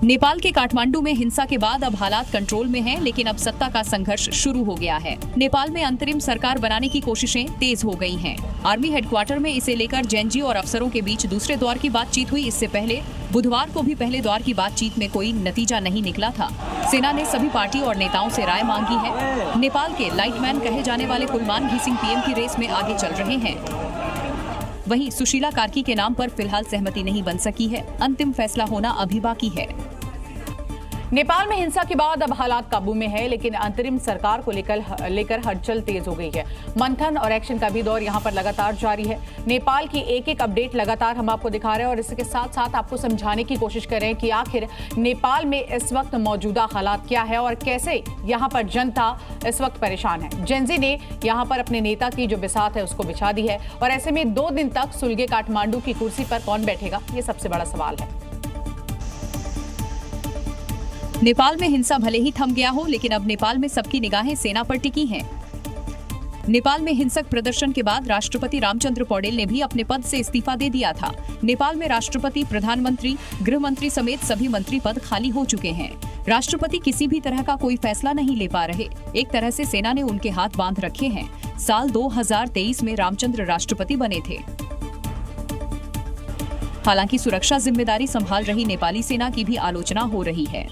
नेपाल के काठमांडू में हिंसा के बाद अब हालात कंट्रोल में हैं, लेकिन अब सत्ता का संघर्ष शुरू हो गया है। नेपाल में अंतरिम सरकार बनाने की कोशिशें तेज हो गई हैं। आर्मी हेडक्वार्टर में इसे लेकर जेएनजी और अफसरों के बीच दूसरे दौर की बातचीत हुई। इससे पहले बुधवार को भी पहले दौर की बातचीत में कोई नतीजा नहीं निकला था। सेना ने सभी पार्टी और नेताओं से राय मांगी है। नेपाल के लाइटमैन कहे जाने वाले कुलमान घिसिंग पीएम की रेस में आगे चल रहे हैं। वहीं सुशीला कार्की के नाम पर फिलहाल सहमति नहीं बन सकी है। अंतिम फैसला होना अभी बाकी है। नेपाल में हिंसा के बाद अब हालात काबू में है, लेकिन अंतरिम सरकार को लेकर हलचल तेज हो गई है। मंथन और एक्शन का भी दौर यहां पर लगातार जारी है। नेपाल की एक एक अपडेट लगातार हम आपको दिखा रहे हैं और इसके साथ साथ आपको समझाने की कोशिश कर रहे हैं कि आखिर नेपाल में इस वक्त मौजूदा हालात क्या है और कैसे यहां पर जनता इस वक्त परेशान है। जेएनजी ने यहां पर अपने नेता की जो बिसात है उसको बिछा दी है और ऐसे में 2 दिन तक सुलगे काठमांडू की कुर्सी पर कौन बैठेगा, ये सबसे बड़ा सवाल है। नेपाल में हिंसा भले ही थम गया हो, लेकिन अब नेपाल में सबकी निगाहें सेना पर टिकी हैं। नेपाल में हिंसक प्रदर्शन के बाद राष्ट्रपति रामचंद्र पौडेल ने भी अपने पद से इस्तीफा दे दिया था। नेपाल में राष्ट्रपति, प्रधानमंत्री, गृह मंत्री समेत सभी मंत्री पद खाली हो चुके हैं। राष्ट्रपति किसी भी तरह का कोई फैसला नहीं ले पा रहे। एक तरह से सेना ने उनके हाथ बांध रखे हैं। साल 2023 में रामचंद्र राष्ट्रपति बने थे। हालांकि सुरक्षा जिम्मेदारी संभाल रही नेपाली सेना की भी आलोचना हो रही है।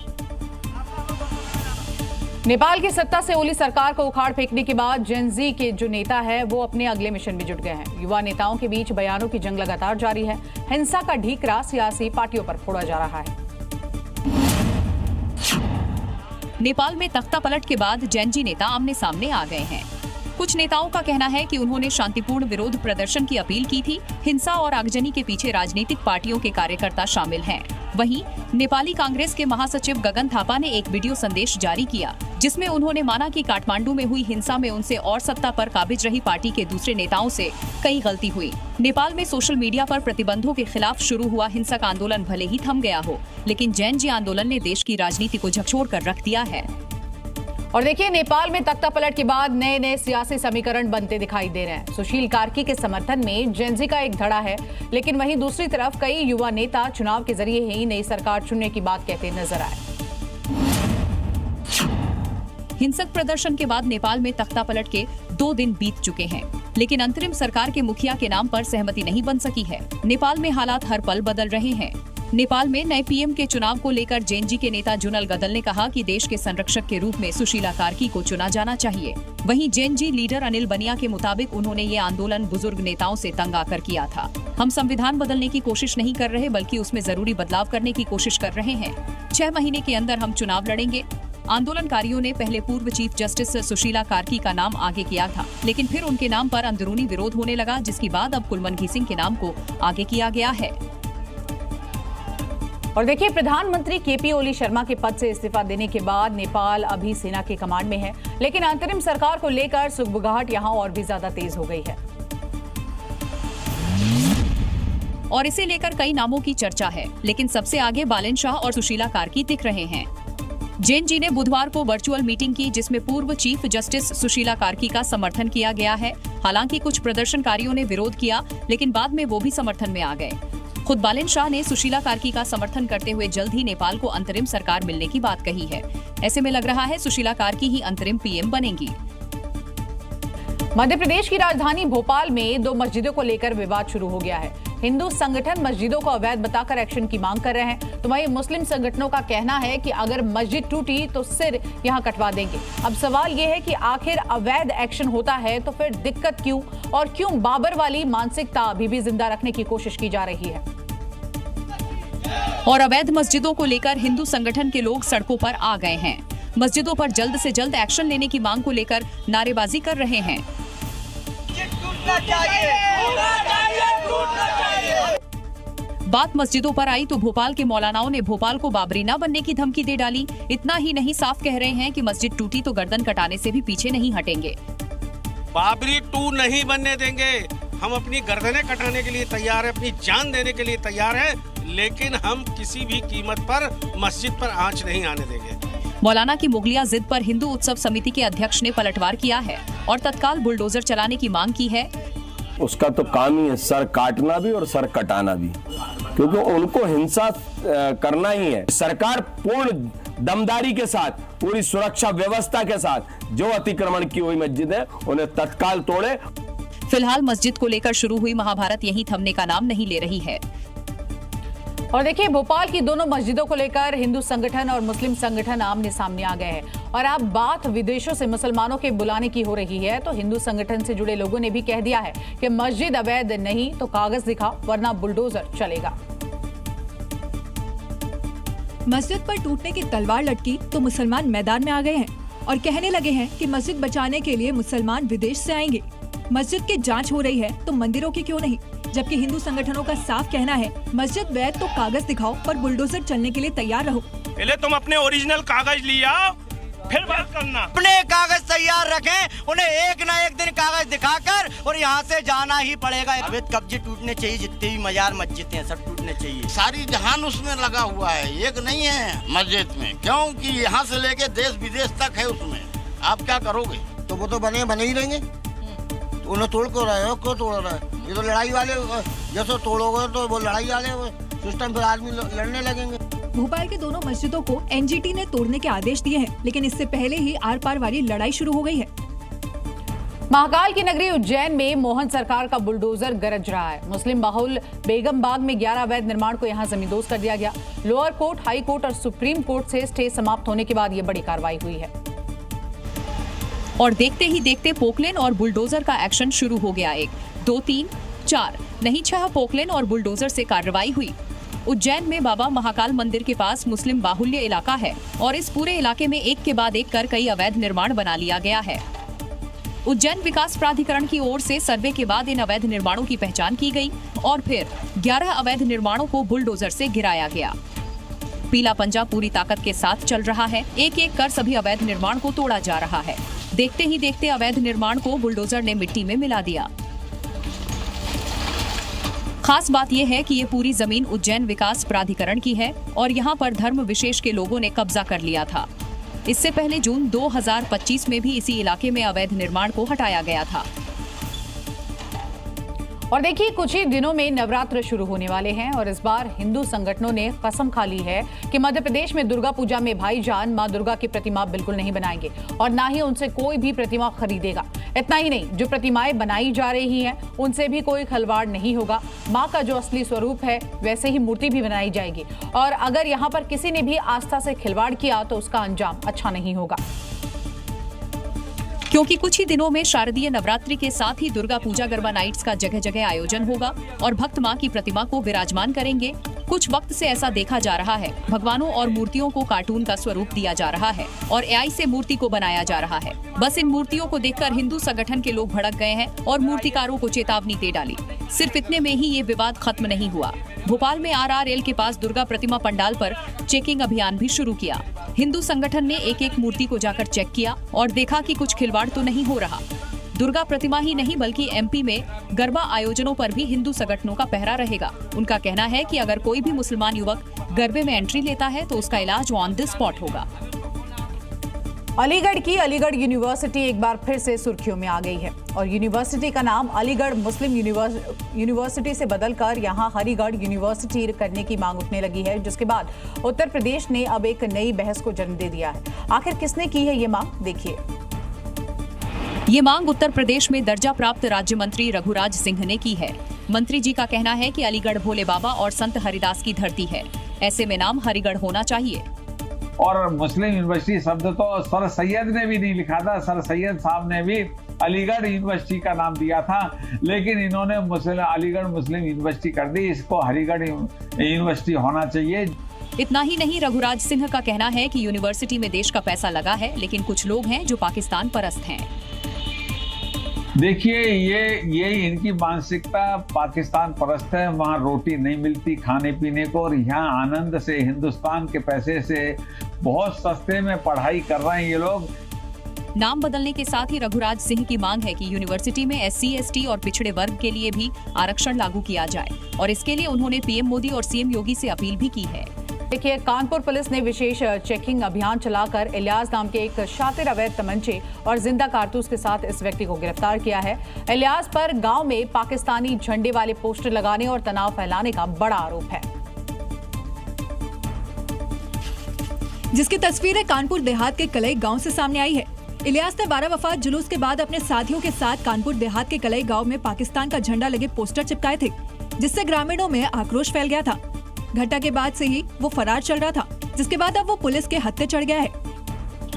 नेपाल की सत्ता से ओली सरकार को उखाड़ फेंकने के बाद जेएनजी के जो नेता है वो अपने अगले मिशन में जुट गए हैं। युवा नेताओं के बीच बयानों की जंग लगातार जारी है। हिंसा का ढीकरा सियासी पार्टियों पर फोड़ा जा रहा है। नेपाल में तख्ता पलट के बाद जेएनजी नेता आमने सामने आ गए हैं। कुछ नेताओं का कहना है कि उन्होंने शांतिपूर्ण विरोध प्रदर्शन की अपील की थी। हिंसा और आगजनी के पीछे राजनीतिक पार्टियों के कार्यकर्ता शामिल हैं। वहीं नेपाली कांग्रेस के महासचिव गगन थापा ने एक वीडियो संदेश जारी किया, जिसमें उन्होंने माना कि काठमांडू में हुई हिंसा में उनसे और सत्ता पर काबिज रही पार्टी के दूसरे नेताओं से कई गलती हुई। नेपाल में सोशल मीडिया पर प्रतिबंधों के खिलाफ शुरू हुआ हिंसक आंदोलन भले ही थम गया हो, लेकिन जेएनजी आंदोलन ने देश की राजनीति को झकझोर कर रख दिया है। और देखिए, नेपाल में तख्ता पलट के बाद नए नए सियासी समीकरण बनते दिखाई दे रहे हैं। सुशील कार्की के समर्थन में जेएनजी का एक धड़ा है, लेकिन वहीं दूसरी तरफ कई युवा नेता चुनाव के जरिए ही नई सरकार चुनने की बात कहते नजर आए। हिंसक प्रदर्शन के बाद नेपाल में तख्ता पलट के 2 दिन बीत चुके हैं, लेकिन अंतरिम सरकार के मुखिया के नाम पर सहमति नहीं बन सकी है। नेपाल में हालात हर पल बदल रहे हैं। नेपाल में नए पीएम के चुनाव को लेकर जेएनजी के नेता जुनल गदल ने कहा कि देश के संरक्षक के रूप में सुशीला कार्की को चुना जाना चाहिए। वहीं जेएनजी लीडर अनिल बनिया के मुताबिक उन्होंने ये आंदोलन बुजुर्ग नेताओं से तंग आकर किया था। हम संविधान बदलने की कोशिश नहीं कर रहे, बल्कि उसमें जरूरी बदलाव करने की कोशिश कर रहे हैं। 6 महीने के अंदर हम चुनाव लड़ेंगे। आंदोलनकारियों ने पहले पूर्व चीफ जस्टिस सुशीला कार्की का नाम आगे किया था, लेकिन फिर उनके नाम पर अंदरूनी विरोध होने लगा, जिसके बाद अब कुलमान घिसिंग के नाम को आगे किया गया है। और देखिए, प्रधानमंत्री केपी ओली शर्मा के पद से इस्तीफा देने के बाद नेपाल अभी सेना के कमांड में है, लेकिन अंतरिम सरकार को लेकर सुगबुगाहट यहां और भी ज्यादा तेज हो गई है और इसे लेकर कई नामों की चर्चा है, लेकिन सबसे आगे बालन शाह और सुशीला कार्की दिख रहे हैं। जेएनजी ने बुधवार को वर्चुअल मीटिंग की, जिसमें पूर्व चीफ जस्टिस सुशीला कार्की का समर्थन किया गया है। हालांकि कुछ प्रदर्शनकारियों ने विरोध किया, लेकिन बाद में वो भी समर्थन में आ गए। खुद बालन शाह ने सुशीला कार्की का समर्थन करते हुए जल्द ही नेपाल को अंतरिम सरकार मिलने की बात कही है। ऐसे में लग रहा है सुशीला कार्की ही अंतरिम पीएम बनेंगी। मध्य प्रदेश की राजधानी भोपाल में 2 मस्जिदों को लेकर विवाद शुरू हो गया है। हिंदू संगठन मस्जिदों को अवैध बताकर एक्शन की मांग कर रहे हैं, तो वहीं मुस्लिम संगठनों का कहना है कि अगर मस्जिद टूटी तो सिर यहां कटवा देंगे। अब सवाल यह है कि आखिर अवैध एक्शन होता है तो फिर दिक्कत क्यों, और क्यों बाबर वाली मानसिकता अभी भी जिंदा रखने की कोशिश की जा रही है। और अवैध मस्जिदों को लेकर हिंदू संगठन के लोग सड़कों पर आ गए हैं। मस्जिदों पर जल्द से जल्द एक्शन लेने की मांग को लेकर नारेबाजी कर रहे हैं। बात मस्जिदों पर आई तो भोपाल के मौलानाओं ने भोपाल को बाबरी न बनने की धमकी दे डाली। इतना ही नहीं, साफ कह रहे हैं कि मस्जिद टूटी तो गर्दन कटाने से भी पीछे नहीं हटेंगे। बाबरी 2 नहीं बनने देंगे। हम अपनी गर्दनें कटाने के लिए तैयार है, अपनी जान देने के लिए तैयार है, लेकिन हम किसी भी कीमत पर मस्जिद पर आंच नहीं आने देंगे। मौलाना की मुगलिया जिद पर हिंदू उत्सव समिति के अध्यक्ष ने पलटवार किया है और तत्काल बुलडोजर चलाने की मांग की है। उसका तो काम ही है सर काटना भी और सर कटाना भी, क्योंकि उनको हिंसा करना ही है। सरकार पूर्ण दमदारी के साथ, पूरी सुरक्षा व्यवस्था के साथ जो अतिक्रमण की हुई मस्जिद है उन्हें तत्काल तोड़े। फिलहाल मस्जिद को लेकर शुरू हुई महाभारत यहीं थमने का नाम नहीं ले रही है। और देखिए, भोपाल की दोनों मस्जिदों को लेकर हिंदू संगठन और मुस्लिम संगठन आमने सामने आ गए हैं। और अब बात विदेशों से मुसलमानों के बुलाने की हो रही है, तो हिंदू संगठन से जुड़े लोगों ने भी कह दिया है कि मस्जिद अवैध नहीं तो कागज दिखाओ, वरना बुलडोजर चलेगा। मस्जिद पर टूटने की तलवार लटकी तो मुसलमान मैदान में आ गए हैं और कहने लगे हैं कि मस्जिद बचाने के लिए मुसलमान विदेश से आएंगे। मस्जिद की जांच हो रही है तो मंदिरों की क्यों नहीं, जबकि हिंदू संगठनों का साफ कहना है मस्जिद वैध तो कागज दिखाओ पर बुलडोजर चलने के लिए तैयार रहो। पहले तुम अपने ओरिजिनल कागज लिया फिर बात करना। अपने कागज तैयार रखें, उन्हें एक ना एक दिन कागज दिखाकर और यहाँ से जाना ही पड़ेगा। अवैध कब्जे टूटने चाहिए, जितने भी मजार मस्जिद हैं सब टूटने चाहिए। सारी जहान उसमें लगा हुआ है, एक नहीं है मस्जिद में, क्योंकि यहाँ से लेके देश विदेश तक है उसमें। आप क्या करोगे? तो वो तो बने ही रहेंगे, उन्हें तोड़ क्यों रहे हो, क्यों तोड़ रहे हैं? ये तो लड़ाई वाले, जैसे तोड़ोगे तो वो लड़ाई वाले सिस्टम पर आदमी लड़ने लगेंगे। भोपाल के दोनों मस्जिदों को एनजीटी ने तोड़ने के आदेश दिए हैं, लेकिन इससे पहले ही आर पार वाली लड़ाई शुरू हो गई है। महाकाल की नगरी उज्जैन में मोहन सरकार का बुलडोजर गरज रहा है। मुस्लिम बाहुल बेगम बाग में 11 अवैध निर्माण को यहां जमींदोज कर दिया गया। लोअर कोर्ट, हाई कोर्ट और सुप्रीम कोर्ट से स्टे समाप्त होने के बाद ये बड़ी कार्रवाई हुई है। और देखते ही देखते पोकलेन और बुलडोजर का एक्शन शुरू हो गया। 1, 2, 3, 4 नहीं 6 पोकलेन और बुलडोजर से कार्रवाई हुई। उज्जैन में बाबा महाकाल मंदिर के पास मुस्लिम बाहुल्य इलाका है और इस पूरे इलाके में एक के बाद एक कर कई अवैध निर्माण बना लिया गया है। उज्जैन विकास प्राधिकरण की ओर से सर्वे के बाद इन अवैध निर्माणों की पहचान की गई और फिर 11 अवैध निर्माणों को बुलडोजर से गिराया गया। पीला पंजा पूरी ताकत के साथ चल रहा है, एक एक कर सभी अवैध निर्माण को तोड़ा जा रहा है। देखते ही देखते अवैध निर्माण को बुलडोजर ने मिट्टी में मिला दिया। खास बात यह है कि ये पूरी जमीन उज्जैन विकास प्राधिकरण की है और यहाँ पर धर्म विशेष के लोगों ने कब्जा कर लिया था। इससे पहले जून 2025 में भी इसी इलाके में अवैध निर्माण को हटाया गया था। और देखिए, कुछ ही दिनों में नवरात्र शुरू होने वाले हैं और इस बार हिंदू संगठनों ने कसम खा ली है कि मध्य प्रदेश में दुर्गा पूजा में भाईजान मां दुर्गा की प्रतिमा बिल्कुल नहीं बनाएंगे और ना ही उनसे कोई भी प्रतिमा खरीदेगा। इतना ही नहीं, जो प्रतिमाएं बनाई जा रही हैं उनसे भी कोई खिलवाड़ नहीं होगा। मां का जो असली स्वरूप है वैसे ही मूर्ति भी बनाई जाएगी और अगर यहाँ पर किसी ने भी आस्था से खिलवाड़ किया तो उसका अंजाम अच्छा नहीं होगा। क्योंकि कुछ ही दिनों में शारदीय नवरात्रि के साथ ही दुर्गा पूजा गरबा नाइट्स का जगह जगह आयोजन होगा और भक्त मां की प्रतिमा को विराजमान करेंगे। कुछ वक्त से ऐसा देखा जा रहा है, भगवानों और मूर्तियों को कार्टून का स्वरूप दिया जा रहा है और एआई से मूर्ति को बनाया जा रहा है। बस इन मूर्तियों को देखकर हिंदू संगठन के लोग भड़क गए हैं और मूर्तिकारों को चेतावनी दे डाली। सिर्फ इतने में ही ये विवाद खत्म नहीं हुआ। भोपाल में RRL के पास दुर्गा प्रतिमा पंडाल पर चेकिंग अभियान भी शुरू किया। हिंदू संगठन ने एक एक मूर्ति को जाकर चेक किया और देखा कि कुछ खिलवाड़ तो नहीं हो रहा। दुर्गा प्रतिमा ही नहीं बल्कि MP में गरबा आयोजनों पर भी हिंदू संगठनों का पहरा रहेगा। उनका कहना है कि अगर कोई भी मुसलमान युवक गरबे में एंट्री लेता है तो उसका इलाज ऑन द स्पॉट होगा। अलीगढ़ की अलीगढ़ यूनिवर्सिटी एक बार फिर से सुर्खियों में आ गई है और यूनिवर्सिटी का नाम अलीगढ़ मुस्लिम यूनिवर्सिटी से बदलकर यहां हरिगढ़ यूनिवर्सिटी करने की मांग उठने लगी है, जिसके बाद उत्तर प्रदेश ने अब एक नई बहस को जन्म दे दिया है। आखिर किसने की है ये मांग, देखिए। ये मांग उत्तर प्रदेश में दर्जा प्राप्त राज्य मंत्री रघुराज सिंह ने की है। मंत्री जी का कहना है कि अलीगढ़ भोले बाबा और संत हरिदास की धरती है, ऐसे में नाम हरिगढ़ होना चाहिए। और मुस्लिम यूनिवर्सिटी शब्द तो सर सैयद ने भी नहीं लिखा था, सर सैयद साहब ने भी अलीगढ़ यूनिवर्सिटी का नाम दिया था, लेकिन इन्होंने अलीगढ़ मुस्लिम यूनिवर्सिटी कर दी। इसको हरिगढ़ यूनिवर्सिटी होना चाहिए। इतना ही नहीं, रघुराज सिंह का कहना है कि यूनिवर्सिटी में देश का पैसा लगा है, लेकिन कुछ लोग हैं जो पाकिस्तान परस्त हैं। देखिए, ये इनकी मानसिकता पाकिस्तान परस्त है। वहाँ रोटी नहीं मिलती खाने पीने को और यहाँ आनंद से हिंदुस्तान के पैसे से बहुत सस्ते में पढ़ाई कर रहे हैं ये लोग। नाम बदलने के साथ ही रघुराज सिंह की मांग है कि यूनिवर्सिटी में SC, ST और पिछड़े वर्ग के लिए भी आरक्षण लागू किया जाए और इसके लिए उन्होंने PM मोदी और CM योगी से अपील भी की है। देखिए, कानपुर पुलिस ने विशेष चेकिंग अभियान चलाकर इलियास नाम के एक शातिर अवैध तमंचे और जिंदा कारतूस के साथ इस व्यक्ति को गिरफ्तार किया है। इलियास पर गांव में पाकिस्तानी झंडे वाले पोस्टर लगाने और तनाव फैलाने का बड़ा आरोप है, जिसकी तस्वीरें कानपुर देहात के कलई गांव से सामने आई है। इलियास ने 12 वफात जुलूस के बाद अपने साथियों के साथ कानपुर देहात के कलई गांव में पाकिस्तान का झंडा लगे पोस्टर चिपकाए थे, जिससे ग्रामीणों में आक्रोश फैल गया था। घटना के बाद से ही वो फरार चल रहा था, जिसके बाद अब वो पुलिस के हत्थे चढ़ गया है।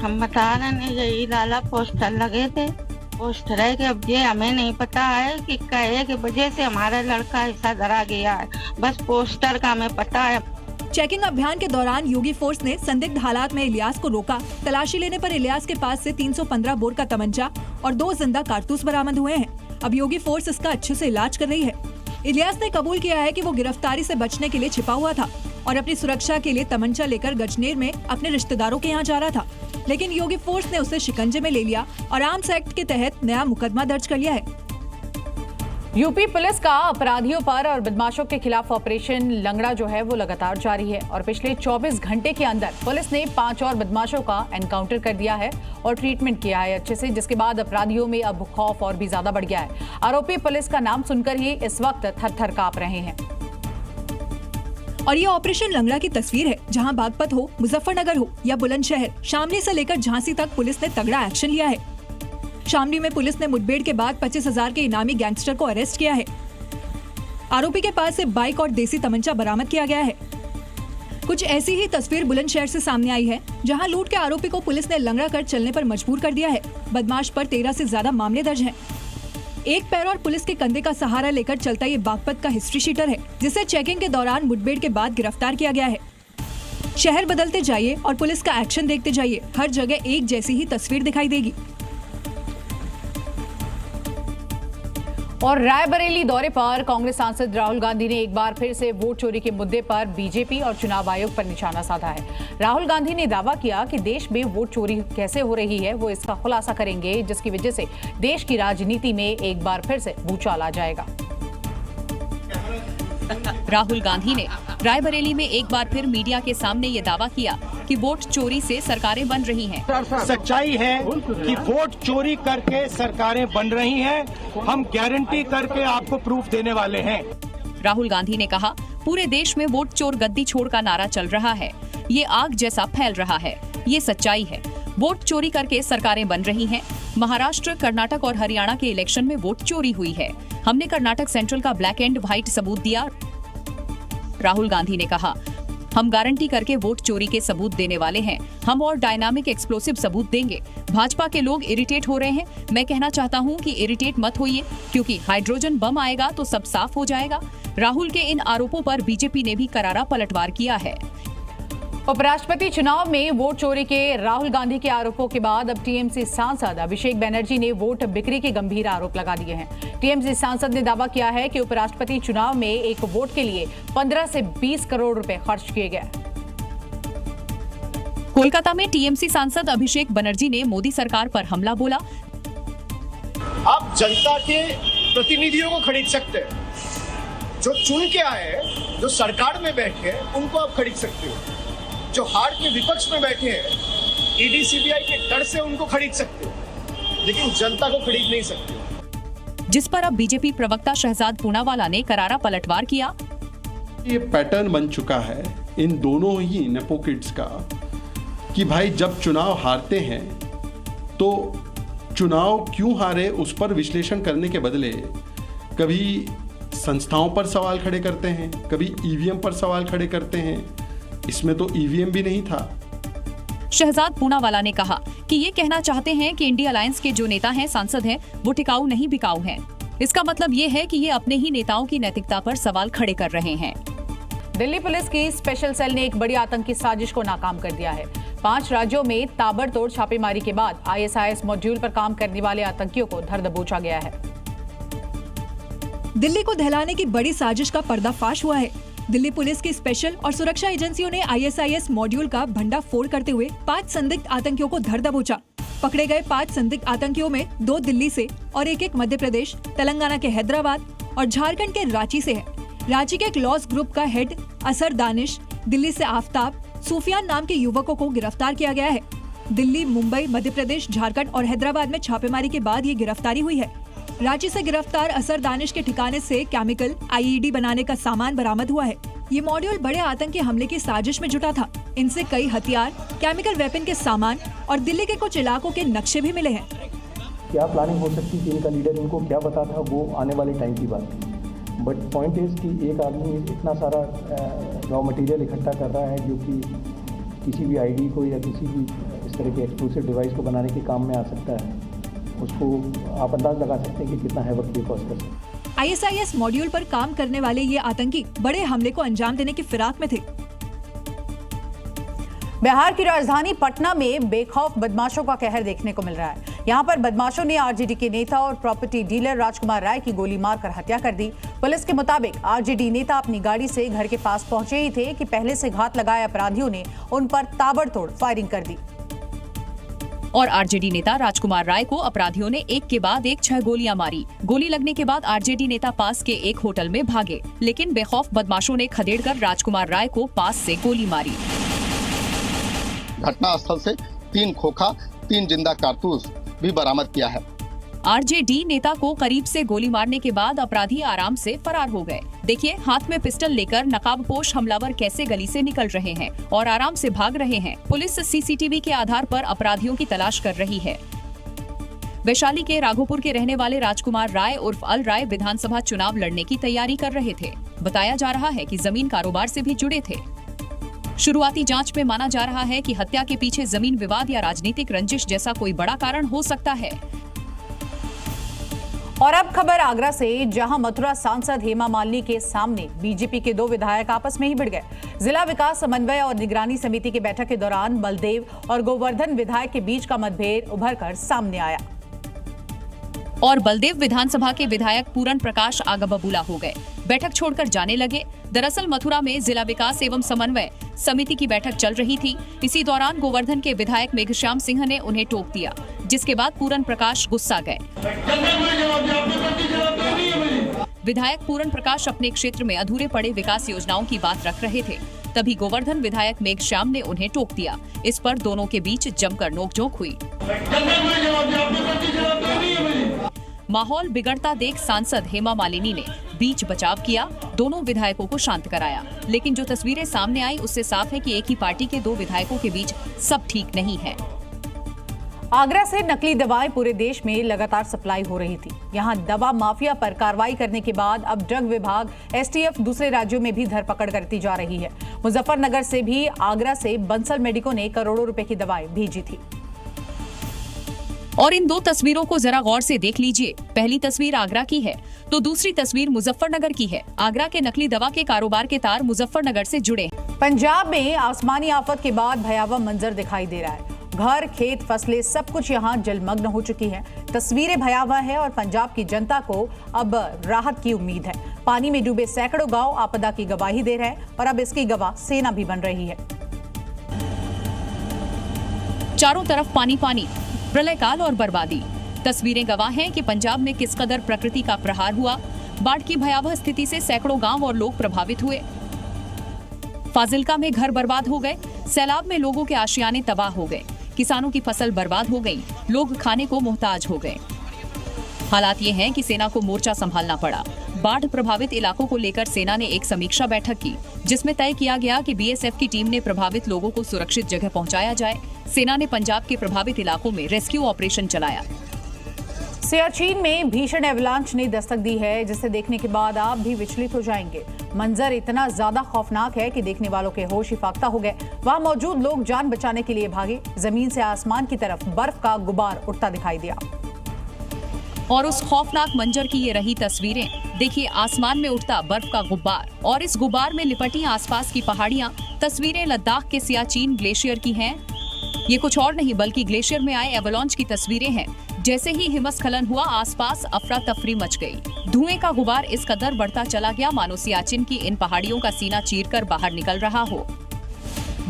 हम बता रहे हैं यही लाला पोस्टर लगे थे, पोस्टर है कि अब ये हमें नहीं पता है कि कहे की वजह से हमारा लड़का ऐसा डरा गया है, बस पोस्टर का हमें पता है। चेकिंग अभियान के दौरान योगी फोर्स ने संदिग्ध हालात में इलियास को रोका। तलाशी लेने पर इलियास के पास से 315 बोर का तमंचा और 2 जिंदा कारतूस बरामद हुए हैं। अब योगी फोर्स इसका अच्छे से इलाज कर रही है। इलियास ने कबूल किया है कि वो गिरफ्तारी से बचने के लिए छिपा हुआ था और अपनी सुरक्षा के लिए तमंचा लेकर गजनेर में अपने रिश्तेदारों के यहाँ जा रहा था, लेकिन योगी फोर्स ने उसे शिकंजे में ले लिया और आर्म्स एक्ट के तहत नया मुकदमा दर्ज कर लिया है। यूपी पुलिस का अपराधियों पर और बदमाशों के खिलाफ ऑपरेशन लंगड़ा जो है वो लगातार जारी है और पिछले 24 घंटे के अंदर पुलिस ने 5 और बदमाशों का एनकाउंटर कर दिया है और ट्रीटमेंट किया है अच्छे से, जिसके बाद अपराधियों में अब खौफ और भी ज्यादा बढ़ गया है। आरोपी पुलिस का नाम सुनकर ही इस वक्त थर-थर कांप रहे हैं। और ये ऑपरेशन लंगड़ा की तस्वीर है, जहां बागपत हो, मुजफ्फरनगर हो या बुलंदशहर, शामली से लेकर झांसी तक पुलिस ने तगड़ा एक्शन लिया है। शामली में पुलिस ने मुठभेड़ के बाद 25,000 के इनामी गैंगस्टर को अरेस्ट किया है। आरोपी के पास से बाइक और देसी तमंचा बरामद किया गया है। कुछ ऐसी ही तस्वीर बुलंदशहर से सामने आई है, जहां लूट के आरोपी को पुलिस ने लंगड़ा कर चलने पर मजबूर कर दिया है। बदमाश पर 13 से ज्यादा मामले दर्ज हैं। एक पैर और पुलिस के कंधे का सहारा लेकर चलता ये बागपत का हिस्ट्री शीटर है, जिसे चेकिंग के दौरान मुठभेड़ के बाद गिरफ्तार किया गया है। शहर बदलते जाइए और पुलिस का एक्शन देखते जाइए, हर जगह एक जैसी ही तस्वीर दिखाई देगी। और रायबरेली दौरे पर कांग्रेस सांसद राहुल गांधी ने एक बार फिर से वोट चोरी के मुद्दे पर बीजेपी और चुनाव आयोग पर निशाना साधा है। राहुल गांधी ने दावा किया कि देश में वोट चोरी कैसे हो रही है वो इसका खुलासा करेंगे, जिसकी वजह से देश की राजनीति में एक बार फिर से भूचाल आ जाएगा। राहुल गांधी ने रायबरेली में एक बार फिर मीडिया के सामने ये दावा किया कि वोट चोरी से सरकारें बन रही हैं। सच्चाई है कि वोट चोरी करके सरकारें बन रही हैं। हम गारंटी करके आपको प्रूफ देने वाले हैं। राहुल गांधी ने कहा, पूरे देश में वोट चोर गद्दी छोड़ का नारा चल रहा है, ये आग जैसा फैल रहा है, ये सच्चाई है। वोट चोरी करके सरकारें बन रही हैं। महाराष्ट्र, कर्नाटक और हरियाणा के इलेक्शन में वोट चोरी हुई है। हमने कर्नाटक सेंट्रल का ब्लैक एंड व्हाइट सबूत दिया। राहुल गांधी ने कहा, हम गारंटी करके वोट चोरी के सबूत देने वाले हैं। हम और डायनामिक एक्सप्लोसिव सबूत देंगे। भाजपा के लोग इरिटेट हो रहे हैं। मैं कहना चाहता हूं कि इरिटेट मत होइए, क्योंकि हाइड्रोजन बम आएगा तो सब साफ हो जाएगा। राहुल के इन आरोपों पर बीजेपी ने भी करारा पलटवार किया है। उपराष्ट्रपति चुनाव में वोट चोरी के राहुल गांधी के आरोपों के बाद अब टीएमसी सांसद अभिषेक बनर्जी ने वोट बिक्री के गंभीर आरोप लगा दिए हैं। टीएमसी सांसद ने दावा किया है कि उपराष्ट्रपति चुनाव में एक वोट के लिए 15 से 20 करोड़ रुपए खर्च किए गए। कोलकाता में टीएमसी सांसद अभिषेक बनर्जी ने मोदी सरकार पर हमला बोला। आप जनता के प्रतिनिधियों को खरीद सकते हैं, जो चुन के आए, जो सरकार में बैठे हैं, उनको आप खरीद सकते हो। जो हार के विपक्ष में बैठे हैं, ईडी सीबीआई के डर से उनको खरीद सकते हो, लेकिन जनता को खरीद नहीं सकते। जिस पर अब बीजेपी प्रवक्ता शहजाद पूनावाला ने करारा पलटवार किया। ये पैटर्न बन चुका है इन दोनों ही नेपो किड्स का कि भाई जब चुनाव हारते हैं तो चुनाव क्यों हारे उस पर विश्लेषण करने के बदले कभी संस्थाओं पर सवाल खड़े करते हैं, कभी ईवीएम पर सवाल खड़े करते हैं। इसमें तो ईवीएम भी नहीं था। शहजाद पूनावाला ने कहा कि ये कहना चाहते हैं कि इंडिया अलायंस के जो नेता हैं, सांसद हैं, वो टिकाऊ नहीं बिकाऊ हैं। इसका मतलब ये है कि ये अपने ही नेताओं की नैतिकता पर सवाल खड़े कर रहे हैं। दिल्ली पुलिस की स्पेशल सेल ने एक बड़ी आतंकी साजिश को नाकाम कर दिया है। 5 राज्यों में ताबड़तोड़ छापेमारी के बाद ISIS मॉड्यूल पर काम करने वाले आतंकियों को धर दबोचा गया है। दिल्ली को दहलाने की बड़ी साजिश का पर्दाफाश हुआ है। दिल्ली पुलिस की स्पेशल और सुरक्षा एजेंसियों ने ISIS मॉड्यूल का भंडाफोड़ करते हुए 5 संदिग्ध आतंकियों को धर दबोचा। पकड़े गए 5 संदिग्ध आतंकियों में 2 दिल्ली से और एक मध्य प्रदेश, तेलंगाना के हैदराबाद और झारखंड के रांची से है। रांची के एक लॉस ग्रुप का हेड असर दानिश, दिल्ली से आफ्ताब सूफियान नाम के युवकों को गिरफ्तार किया गया है। दिल्ली, मुंबई, मध्य प्रदेश, झारखंड और हैदराबाद में छापेमारी के बाद ये गिरफ्तारी हुई है। रांची से गिरफ्तार असर दानिश के ठिकाने से केमिकल IED बनाने का सामान बरामद हुआ है। ये मॉड्यूल बड़े आतंकी हमले की साजिश में जुटा था। इनसे कई हथियार, केमिकल वेपन के सामान और दिल्ली के कुछ इलाकों के नक्शे भी मिले हैं। क्या प्लानिंग हो सकती थी, इनका लीडर इनको क्या पता था, वो आने वाले टाइम की बात थी। बट पॉइंट इज कि एक आदमी इतना सारा रॉ मटेरियल इकट्ठा कर रहा है जो कि किसी भी ID को या किसी भी इस तरह के एक्सप्लोसिव डिवाइस को बनाने के काम में आ सकता है। उसको आप अंदाज लगा सकते हैं कि कितना है वक्त कॉस्ट कर सकते हैं। ISIS मॉड्यूल पर काम करने वाले ये आतंकी बड़े हमले को अंजाम देने की फिराक में थे। बिहार की राजधानी पटना में बेखौफ बदमाशों का कहर देखने को मिल रहा है। यहाँ पर बदमाशों ने आरजेडी के नेता और प्रॉपर्टी डीलर राजकुमार राय की गोली मारकर हत्या कर दी। पुलिस के मुताबिक आरजेडी नेता अपनी गाड़ी से घर के पास पहुंचे ही थे कि पहले से घात लगाए अपराधियों ने उन पर ताबड़तोड़ फायरिंग कर दी और आरजेडी नेता राजकुमार राय को अपराधियों ने एक के बाद एक 6 गोलियां मारी। गोली लगने के बाद आरजेडी नेता पास के एक होटल में भागे, लेकिन बेखौफ बदमाशों ने खदेड़कर राजकुमार राय को पास से गोली मारी। घटना स्थल से 3 खोखा 3 जिंदा कारतूस भी बरामद किया है। आरजेडी नेता को करीब से गोली मारने के बाद अपराधी आराम से फरार हो गए। देखिए, हाथ में पिस्टल लेकर नकाबपोश हमलावर कैसे गली से निकल रहे हैं और आराम से भाग रहे हैं। पुलिस CCTV के आधार पर अपराधियों की तलाश कर रही है। वैशाली के राघोपुर के रहने वाले राजकुमार राय उर्फ अल राय विधानसभा चुनाव लड़ने की तैयारी कर रहे थे। बताया जा रहा है कि जमीन कारोबार से भी जुड़े थे। शुरुआती जांच में माना जा रहा है कि हत्या के पीछे जमीन विवाद या राजनीतिक रंजिश जैसा कोई बड़ा कारण हो सकता है। और अब खबर आगरा से, जहां मथुरा सांसद हेमा मालिनी के सामने बीजेपी के 2 विधायक आपस में ही भिड़ गए। जिला विकास समन्वय और निगरानी समिति की बैठक के दौरान बलदेव और गोवर्धन विधायक के बीच का मतभेद उभरकर सामने आया और बलदेव विधानसभा के विधायक पूरन प्रकाश आगा बबूला हो गए, बैठक छोड़कर जाने लगे। दरअसल मथुरा में जिला विकास एवं समन्वय समिति की बैठक चल रही थी। इसी दौरान गोवर्धन के विधायक मेघश्याम सिंह ने उन्हें टोक दिया, जिसके बाद पूरन प्रकाश गुस्सा गए। विधायक पूरन प्रकाश अपने क्षेत्र में अधूरे पड़े विकास योजनाओं की बात रख रहे थे, तभी गोवर्धन विधायक मेघश्याम ने उन्हें टोक दिया। इस पर दोनों के बीच जमकर नोकझोंक हुई। माहौल बिगड़ता देख सांसद हेमा मालिनी ने बीच बचाव किया, दोनों विधायकों को शांत कराया। लेकिन जो तस्वीरें सामने आई उससे साफ है कि एक ही पार्टी के 2 विधायकों के बीच सब ठीक नहीं है। आगरा से नकली दवाएं पूरे देश में लगातार सप्लाई हो रही थी। यहां दवा माफिया पर कार्रवाई करने के बाद अब ड्रग विभाग STF दूसरे राज्यों में भी धरपकड़ करती जा रही है। मुजफ्फरनगर से भी आगरा से बंसल मेडिको ने करोड़ों रुपए की दवाएं भेजी थी। और इन 2 तस्वीरों को जरा गौर से देख लीजिए। पहली तस्वीर आगरा की है तो दूसरी तस्वीर मुजफ्फरनगर की है। आगरा के नकली दवा के कारोबार के तार मुजफ्फरनगर से जुड़े। पंजाब में आसमानी आफत के बाद भयावह मंजर दिखाई दे रहा है। घर, खेत, फसलें सब कुछ यहां जलमग्न हो चुकी हैं। तस्वीरें भयावह है और पंजाब की जनता को अब राहत की उम्मीद है। पानी में डूबे सैकड़ों गांव आपदा की गवाही दे रहे हैं और अब इसकी गवाह सेना भी बन रही है। चारों तरफ पानी पानी, प्रलयकाल और बर्बादी। तस्वीरें गवाह हैं कि पंजाब में किस कदर प्रकृति का प्रहार हुआ। बाढ़ की भयावह स्थिति से सैकड़ों गांव और लोग प्रभावित हुए। फाजिल्का में घर बर्बाद हो गए। सैलाब में लोगों के आशियाने तबाह हो गए। किसानों की फसल बर्बाद हो गई। लोग खाने को मोहताज हो गए। हालात ये हैं कि सेना को मोर्चा संभालना पड़ा। बाढ़ प्रभावित इलाकों को लेकर सेना ने एक समीक्षा बैठक की, जिसमें तय किया गया कि BSF की टीम ने प्रभावित लोगों को सुरक्षित जगह पहुंचाया जाए। सेना ने पंजाब के प्रभावित इलाकों में रेस्क्यू ऑपरेशन चलाया। सियाचिन में भीषण एवलांच ने दस्तक दी है, जिसे देखने के बाद आप भी विचलित हो जाएंगे। मंजर इतना ज्यादा खौफनाक है कि देखने वालों के होश ही फाख्ता हो गए। वहां मौजूद लोग जान बचाने के लिए भागे। जमीन से आसमान की तरफ बर्फ का गुबार उठता दिखाई दिया और उस खौफनाक मंजर की ये रही तस्वीरें। देखिए, आसमान में उठता बर्फ का गुब्बार और इस गुब्बार में लिपटी आसपास की पहाड़ियां। तस्वीरें लद्दाख के सियाचिन ग्लेशियर की हैं। ये कुछ और नहीं बल्कि ग्लेशियर में आए एवलांच की तस्वीरें हैं। जैसे ही हिमस्खलन हुआ, आसपास अफरा तफरी मच गई। धुएं का गुबार इस कदर बढ़ता चला गया मानो सियाचिन की इन पहाड़ियों का सीना चीरकर बाहर निकल रहा हो।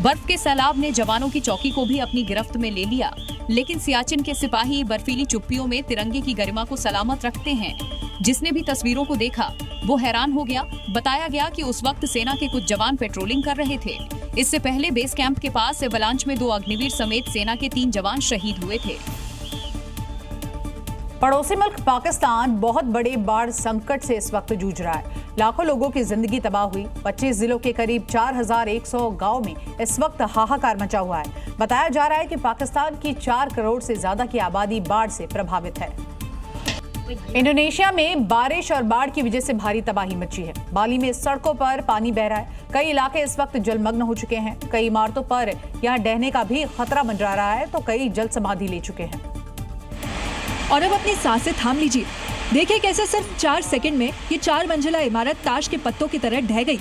बर्फ के सैलाब ने जवानों की चौकी को भी अपनी गिरफ्त में ले लिया, लेकिन सियाचिन के सिपाही बर्फीली चुप्पियों में तिरंगे की गरिमा को सलामत रखते हैं। जिसने भी तस्वीरों को देखा वो हैरान हो गया। बताया गया कि उस वक्त सेना के कुछ जवान पेट्रोलिंग कर रहे थे। इससे पहले बेस कैंप के पास एवलांच में 2 अग्निवीर समेत सेना के 3 जवान शहीद हुए थे। पड़ोसी मुल्क पाकिस्तान बहुत बड़े बाढ़ संकट से इस वक्त जूझ रहा है। लाखों लोगों की जिंदगी तबाह हुई। 25 जिलों के करीब 4100 गांव में इस वक्त हाहाकार मचा हुआ है। बताया जा रहा है कि पाकिस्तान की 4 करोड़ से ज्यादा की आबादी बाढ़ से प्रभावित है। इंडोनेशिया में बारिश और बाढ़ की वजह से भारी तबाही मची है। बाली में सड़कों पर पानी बह रहा है। कई इलाके इस वक्त जलमग्न हो चुके हैं। कई इमारतों पर यहां ढहने का भी खतरा मंडरा रहा है, तो कई जल समाधि ले चुके हैं। और अब अपनी सांसें थाम लीजिए। देखिए कैसे सिर्फ 4 सेकंड में ये 4 मंजिला इमारत ताश के पत्तों की तरह ढह गई।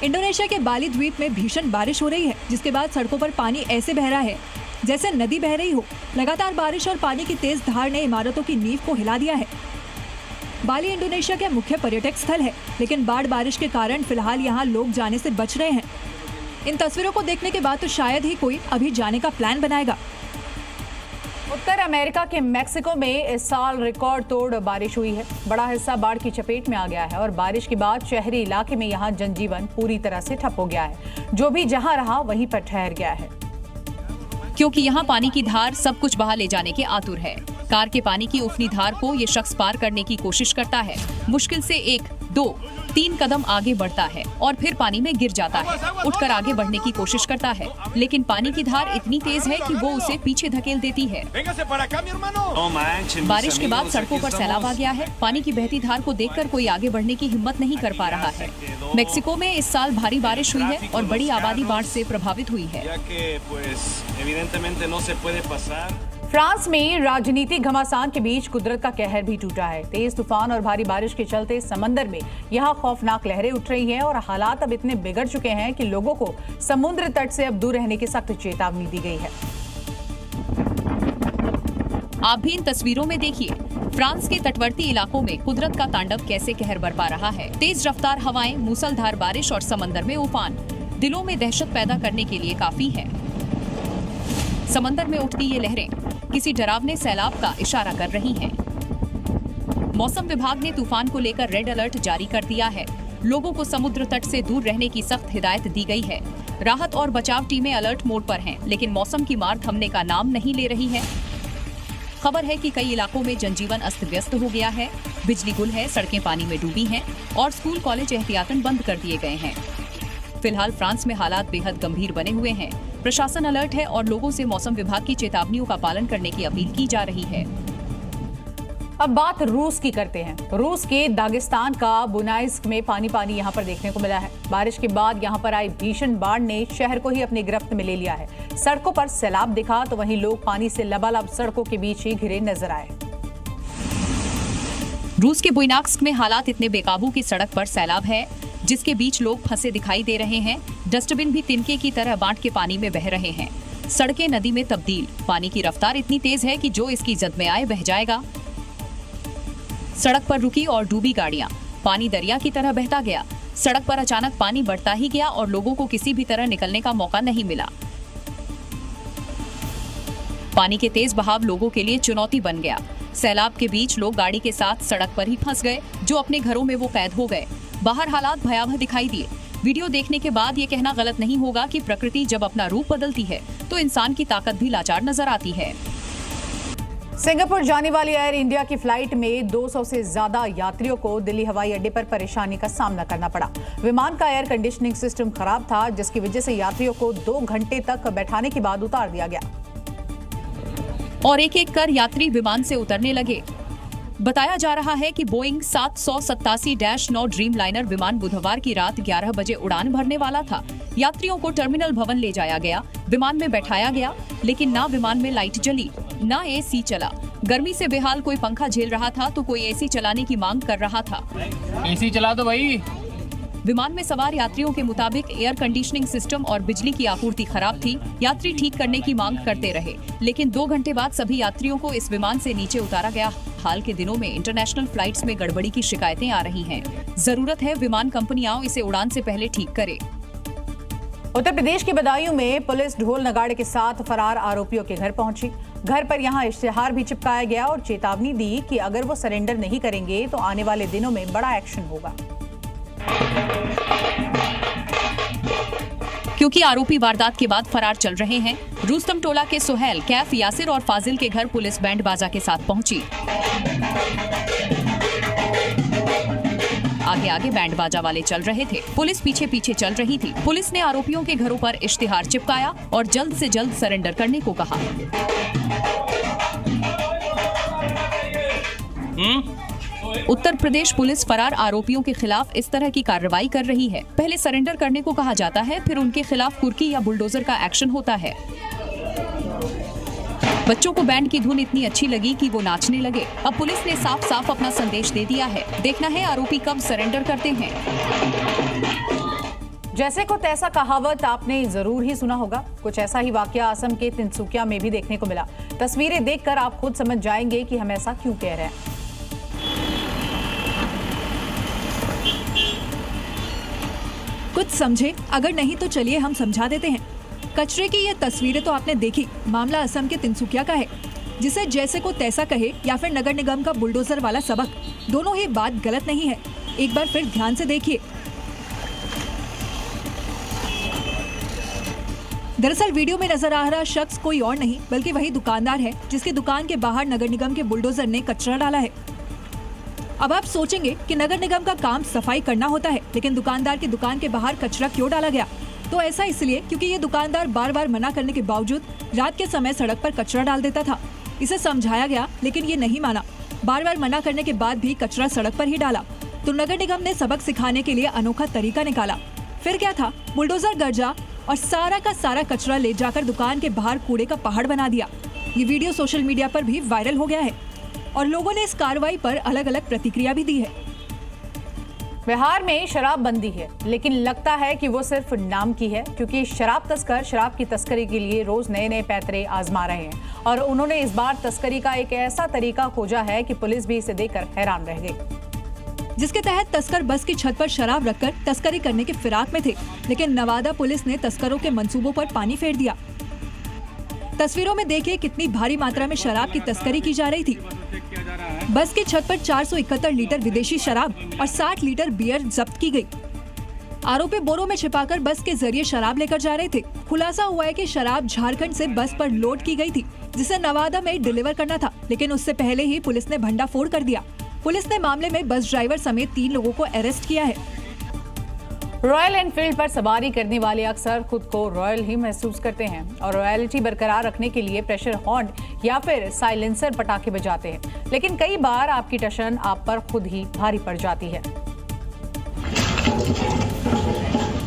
इंडोनेशिया के बाली द्वीप में भीषण बारिश हो रही है, जिसके बाद सड़कों पर पानी ऐसे बह रहा है जैसे नदी बह रही हो। लगातार बारिश और पानी की तेज धार ने इमारतों की नींव को हिला दिया है। बाली इंडोनेशिया का मुख्य पर्यटक स्थल है, लेकिन बाढ़ बारिश के कारण फिलहाल यहाँ लोग जाने से बच रहे हैं। इन तस्वीरों को देखने के बाद तो शायद ही कोई अभी जाने का प्लान बनाएगा। उत्तर अमेरिका के मेक्सिको में इस साल रिकॉर्ड तोड़ बारिश हुई है। बड़ा हिस्सा बाढ़ की चपेट में आ गया है और बारिश के बाद शहरी इलाके में यहाँ जनजीवन पूरी तरह से ठप हो गया है। जो भी जहाँ रहा वहीं पर ठहर गया है, क्योंकि यहाँ पानी की धार सब कुछ बहा ले जाने के आतुर है। कार के पानी की उफनी धार को ये शख्स पार करने की कोशिश करता है। मुश्किल से 1, 2, 3 कदम आगे बढ़ता है और फिर पानी में गिर जाता है। उठकर आगे बढ़ने की कोशिश करता है, लेकिन पानी की धार इतनी तेज है कि वो उसे पीछे धकेल देती है। बारिश के बाद सड़कों पर सैलाब आ गया है। पानी की बहती धार को देखकर कोई आगे बढ़ने की हिम्मत नहीं कर पा रहा है। मेक्सिको में इस साल भारी बारिश हुई है और बड़ी आबादी बाढ़ से प्रभावित हुई है। फ्रांस में राजनीतिक घमासान के बीच कुदरत का कहर भी टूटा है। तेज तूफान और भारी बारिश के चलते समंदर में यहाँ खौफनाक लहरें उठ रही हैं और हालात अब इतने बिगड़ चुके हैं कि लोगों को समुद्र तट से अब दूर रहने की सख्त चेतावनी दी गई है। आप भी इन तस्वीरों में देखिए फ्रांस के तटवर्ती इलाकों में कुदरत का तांडव कैसे कहर बरपा रहा है। तेज रफ्तार हवाएं, मूसलधार बारिश और समंदर में उफान दिलों में दहशत पैदा करने के लिए काफी है। समंदर में उठती ये लहरें किसी डरावने सैलाब का इशारा कर रही हैं। मौसम विभाग ने तूफान को लेकर रेड अलर्ट जारी कर दिया है। लोगों को समुद्र तट से दूर रहने की सख्त हिदायत दी गई है। राहत और बचाव टीमें अलर्ट मोड पर हैं, लेकिन मौसम की मार थमने का नाम नहीं ले रही है। खबर है कि कई इलाकों में जनजीवन अस्त व्यस्त हो गया है। बिजली गुल है, सड़कें पानी में डूबी हैं और स्कूल कॉलेज एहतियातन बंद कर दिए गए हैं। फिलहाल फ्रांस में हालात बेहद गंभीर बने हुए हैं। प्रशासन अलर्ट है और लोगों से मौसम विभाग की चेतावनियों का पालन करने की अपील की जा रही है। अब बात रूस की करते हैं। रूस के दागिस्तान का बुनाइस्क में पानी यहाँ पर देखने को मिला है। बारिश के बाद यहाँ पर आई भीषण बाढ़ ने शहर को ही अपनी गिरफ्त में ले लिया है। सड़कों पर सैलाब दिखा तो वहीं लोग पानी से लबालब सड़कों के बीच ही घिरे नजर आए। रूस के बुनाइस्क में हालात इतने बेकाबू की सड़क पर सैलाब है, जिसके बीच लोग फंसे दिखाई दे रहे हैं। डस्टबिन भी तिनके की तरह बांट के पानी में बह रहे हैं। सड़कें नदी में तब्दील। पानी की रफ्तार इतनी तेज है कि जो इसकी जद में आए बह जाएगा। सड़क पर रुकी और डूबी गाड़ियां। पानी दरिया की तरह बहता गया। सड़क पर अचानक पानी बढ़ता ही गया और लोगों को किसी भी तरह निकलने का मौका नहीं मिला। पानी के तेज बहाव लोगों के लिए चुनौती बन गया। सैलाब के बीच लोग गाड़ी के साथ सड़क पर ही फंस गए। जो अपने घरों में वो कैद हो गए। बाहर हालात भयावह दिखाई दिए। वीडियो देखने के बाद ये कहना गलत नहीं होगा कि प्रकृति जब अपना रूप बदलती है तो इंसान की ताकत भी लाचार नजर आती है। सिंगापुर जाने वाली एयर इंडिया की फ्लाइट में 200 से ज्यादा यात्रियों को दिल्ली हवाई अड्डे पर परेशानी का सामना करना पड़ा। विमान का एयर कंडीशनिंग सिस्टम खराब था, जिसकी वजह से यात्रियों को 2 घंटे तक बैठाने के बाद उतार दिया गया और एक एक कर यात्री विमान से उतरने लगे। बताया जा रहा है कि बोइंग 787-9 ड्रीम लाइनर विमान बुधवार की रात 11 बजे उड़ान भरने वाला था। यात्रियों को टर्मिनल भवन ले जाया गया। विमान में बैठाया गया, लेकिन ना विमान में लाइट जली, ना एसी चला। गर्मी से बेहाल कोई पंखा झेल रहा था तो कोई एसी चलाने की मांग कर रहा था। एसी चला दो भाई। विमान में सवार यात्रियों के मुताबिक एयर कंडीशनिंग सिस्टम और बिजली की आपूर्ति खराब थी। यात्री ठीक करने की मांग करते रहे, लेकिन 2 घंटे बाद सभी यात्रियों को इस विमान से नीचे उतारा गया। हाल के दिनों में इंटरनेशनल फ्लाइट्स में गड़बड़ी की शिकायतें आ रही हैं। जरूरत है विमान कंपनियां इसे उड़ान से पहले ठीक करे। उत्तर प्रदेश के बदायूं में पुलिस ढोल नगाड़े के साथ फरार आरोपियों के घर पहुंची। घर पर यहां इश्तिहार भी चिपकाया गया और चेतावनी दी कि अगर वो सरेंडर नहीं करेंगे तो आने वाले दिनों में बड़ा एक्शन होगा। क्योंकि आरोपी वारदात के बाद फरार चल रहे हैं, रुस्तम टोला के सुहेल, कैफ, यासिर और फाजिल के घर पुलिस बैंड बाजा के साथ पहुंची। आगे आगे बैंड बाजा वाले चल रहे थे, पुलिस पीछे पीछे चल रही थी। पुलिस ने आरोपियों के घरों पर इश्तिहार चिपकाया और जल्द से जल्द सरेंडर करने को कहा। उत्तर प्रदेश पुलिस फरार आरोपियों के खिलाफ इस तरह की कार्रवाई कर रही है। पहले सरेंडर करने को कहा जाता है, फिर उनके खिलाफ कुर्की या बुलडोजर का एक्शन होता है। बच्चों को बैंड की धुन इतनी अच्छी लगी कि वो नाचने लगे। अब पुलिस ने साफ साफ अपना संदेश दे दिया है। देखना है आरोपी कब सरेंडर करते हैं। जैसे को तैसा कहावत आपने जरूर ही सुना होगा। कुछ ऐसा ही वाकया असम के तिनसुकिया में भी देखने को मिला। तस्वीरें देखकर आप खुद समझ जाएंगे कि हम ऐसा क्यों कह रहे हैं। कुछ समझे, अगर नहीं तो चलिए हम समझा देते हैं। कचरे की ये तस्वीरें तो आपने देखी। मामला असम के तिनसुकिया का है, जिसे जैसे को तैसा कहे या फिर नगर निगम का बुलडोजर वाला सबक, दोनों ही बात गलत नहीं है। एक बार फिर ध्यान से देखिए। दरअसल वीडियो में नजर आ रहा शख्स कोई और नहीं बल्कि वही दुकानदार है जिसकी दुकान के बाहर नगर निगम के बुलडोजर ने कचरा डाला है। अब आप सोचेंगे कि नगर निगम का काम सफाई करना होता है, लेकिन दुकानदार की दुकान के बाहर कचरा क्यों डाला गया? तो ऐसा इसलिए क्योंकि ये दुकानदार बार बार मना करने के बावजूद रात के समय सड़क पर कचरा डाल देता था। इसे समझाया गया लेकिन ये नहीं माना। बार बार मना करने के बाद भी कचरा सड़क पर ही डाला। तो नगर निगम ने सबक सिखाने के लिए अनोखा तरीका निकाला। फिर क्या था, बुलडोजर गरजा और सारा का सारा कचरा ले जाकर दुकान के बाहर कूड़े का पहाड़ बना दिया। ये वीडियो सोशल मीडिया पर भी वायरल हो गया है और लोगों ने इस कार्रवाई पर अलग अलग प्रतिक्रिया भी दी है। बिहार में शराब बंदी है, लेकिन लगता है कि वो सिर्फ नाम की है, क्योंकि शराब तस्कर शराब की तस्करी के लिए रोज नए नए पैतरे आजमा रहे हैं और उन्होंने इस बार तस्करी का एक ऐसा तरीका खोजा है कि पुलिस भी इसे देखकर हैरान रह गई। जिसके तहत तस्कर बस की छत पर शराब रखकर तस्करी करने के फिराक में थे, लेकिन नवादा पुलिस ने तस्करों के मंसूबों पर पानी फेर दिया। तस्वीरों में देखिए कितनी भारी मात्रा में शराब की तस्करी की जा रही थी। बस की छत पर 471 लीटर विदेशी शराब और 60 लीटर बियर जब्त की गई। आरोपी बोरों में छिपाकर बस के जरिए शराब लेकर जा रहे थे। खुलासा हुआ है कि शराब झारखंड से बस पर लोड की गई थी, जिसे नवादा में डिलीवर करना था, लेकिन उससे पहले ही पुलिस ने भंडाफोड़ कर दिया। पुलिस ने मामले में बस ड्राइवर समेत 3 लोगों को अरेस्ट किया है। रॉयल एनफील्ड पर सवारी करने वाले अक्सर खुद को रॉयल ही महसूस करते हैं और रॉयल्टी बरकरार रखने के लिए प्रेशर हॉर्न या फिर साइलेंसर पटाखे बजाते हैं, लेकिन कई बार आपकी टशन आप पर खुद ही भारी पड़ जाती है।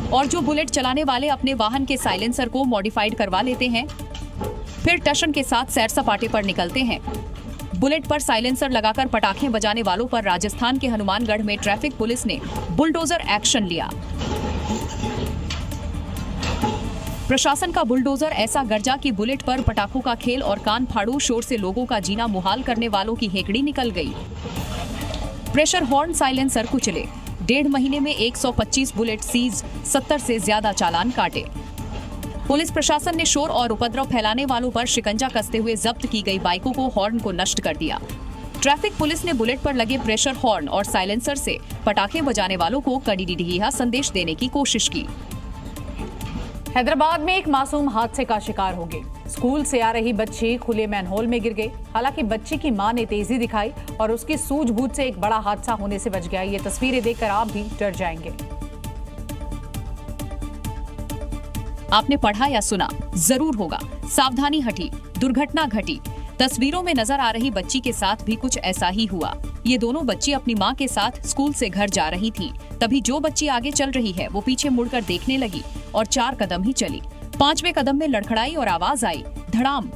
और जो बुलेट चलाने वाले अपने वाहन के साइलेंसर को मॉडिफाइड करवा लेते हैं, फिर टशन के साथ सैर सपाटे पर निकलते हैं। बुलेट पर साइलेंसर लगाकर पटाखे बजाने वालों पर राजस्थान के हनुमानगढ़ में ट्रैफिक पुलिस ने बुलडोजर एक्शन लिया। प्रशासन का बुलडोजर ऐसा गरजा कि बुलेट पर पटाखों का खेल और कान फाड़ू शोर से लोगों का जीना मुहाल करने वालों की हेकड़ी निकल गई। प्रेशर हॉर्न साइलेंसर कुचले। 1.5 महीने में 125 बुलेट सीज, 70 से ज्यादा चालान काटे। पुलिस प्रशासन ने शोर और उपद्रव फैलाने वालों पर शिकंजा कसते हुए जब्त की गई बाइकों को हॉर्न को नष्ट कर दिया। ट्रैफिक पुलिस ने बुलेट पर लगे प्रेशर हॉर्न और साइलेंसर से पटाखे बजाने वालों को कड़ीडीहा संदेश देने की कोशिश की। हैदराबाद में एक मासूम हादसे का शिकार हो गई। स्कूल से आ रही बच्ची खुले मैनहोल में गिर गई। हालांकि बच्ची की मां ने तेजी दिखाई और उसकी सूझबूझ से एक बड़ा हादसा होने से बच गया। ये तस्वीरें देखकर आप भी डर जाएंगे। आपने पढ़ा या सुना जरूर होगा, सावधानी हटी, दुर्घटना घटी। तस्वीरों में नजर आ रही बच्ची के साथ भी कुछ ऐसा ही हुआ। ये दोनों बच्ची अपनी मां के साथ स्कूल से घर जा रही थी। तभी जो बच्ची आगे चल रही है वो पीछे मुड़कर देखने लगी और 4 कदम ही चली। 5वें कदम में लड़खड़ाई और आवाज आई, धड़ाम।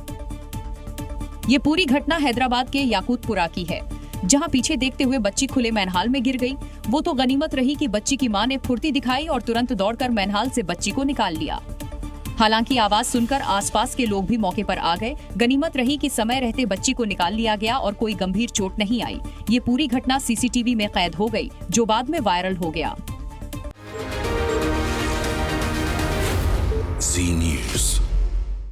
ये पूरी घटना हैदराबाद के याकूतपुरा की है, जहां पीछे देखते हुए बच्ची खुले मैनहाल में गिर गई। वो तो गनीमत रही कि बच्ची की मां ने फुर्ती दिखाई और तुरंत दौड़कर मैनहाल से बच्ची को निकाल लिया। हालांकि आवाज सुनकर आसपास के लोग भी मौके पर आ गए। गनीमत रही कि समय रहते बच्ची को निकाल लिया गया और कोई गंभीर चोट नहीं आई। ये पूरी घटना सीसीटीवी में कैद हो गई, जो बाद में वायरल हो गया।